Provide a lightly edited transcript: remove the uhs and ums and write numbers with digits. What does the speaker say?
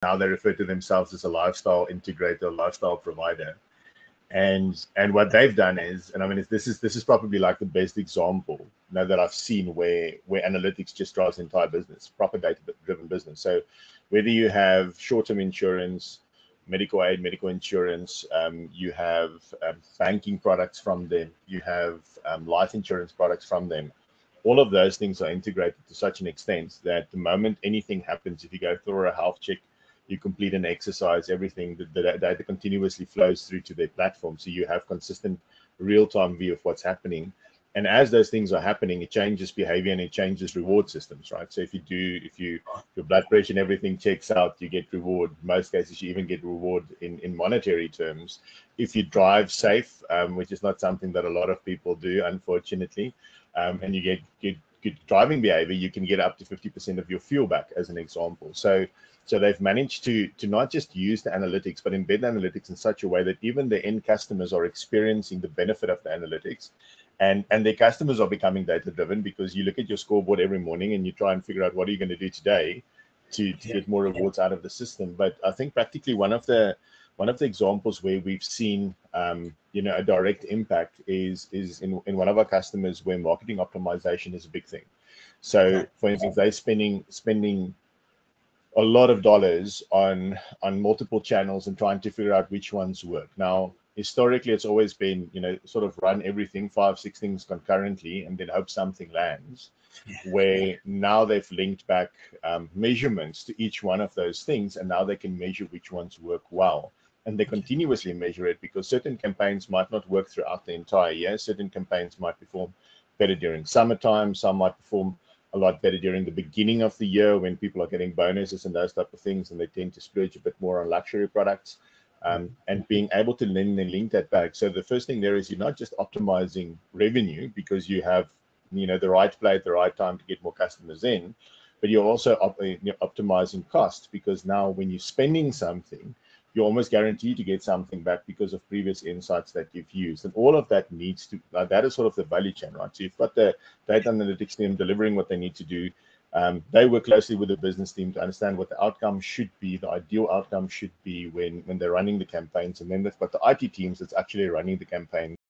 Now they refer to themselves as a lifestyle integrator, lifestyle provider. And what they've done is, and I mean, this is probably like the best example now that I've seen where analytics just drives the entire business, proper data-driven business. So whether you have short-term insurance, medical aid, medical insurance, you have banking products from them, you have life insurance products from them. All of those things are integrated to such an extent that the moment anything happens, if you go through a health check, you complete an exercise, everything, the data continuously flows through to their platform. So you have consistent real-time view of what's happening. And as those things are happening, it changes behavior and it changes reward systems, right? So if your blood pressure and everything checks out, you get reward. In most cases, you even get reward in monetary terms. If you drive safe, which is not something that a lot of people do, unfortunately, and you get good driving behavior, you can get up to 50% of your fuel back, as an example. So they've managed to not just use the analytics, but embed the analytics in such a way that even the end customers are experiencing the benefit of the analytics. And their customers are becoming data driven, because you look at your scoreboard every morning and you try and figure out what are you going to do today to get more rewards out of the system. But I think practically one of the examples where we've seen a direct impact is in one of our customers, where marketing optimization is a big thing. So for instance, they're spending a lot of dollars on multiple channels and trying to figure out which ones work. Now, historically, it's always been, sort of run everything, 5, 6 things concurrently, and then hope something lands. Where now they've linked back measurements to each one of those things, and now they can measure which ones work well. And they continuously measure it, because certain campaigns might not work throughout the entire year. Certain campaigns might perform better during summertime. Some might perform a lot better during the beginning of the year, when people are getting bonuses and those type of things, and they tend to splurge a bit more on luxury products. And being able to then link that back. So the first thing there is, you're not just optimizing revenue because you have the right play at the right time to get more customers in, but you're also optimizing costs, because now when you're spending something, you're almost guaranteed to get something back because of previous insights that you've used. And all of that needs to, that is sort of the value chain, right? So you've got the data analytics team delivering what they need to do. They work closely with the business team to understand what the outcome should be, the ideal outcome should be when they're running the campaigns. And then they've got the IT teams that's actually running the campaign.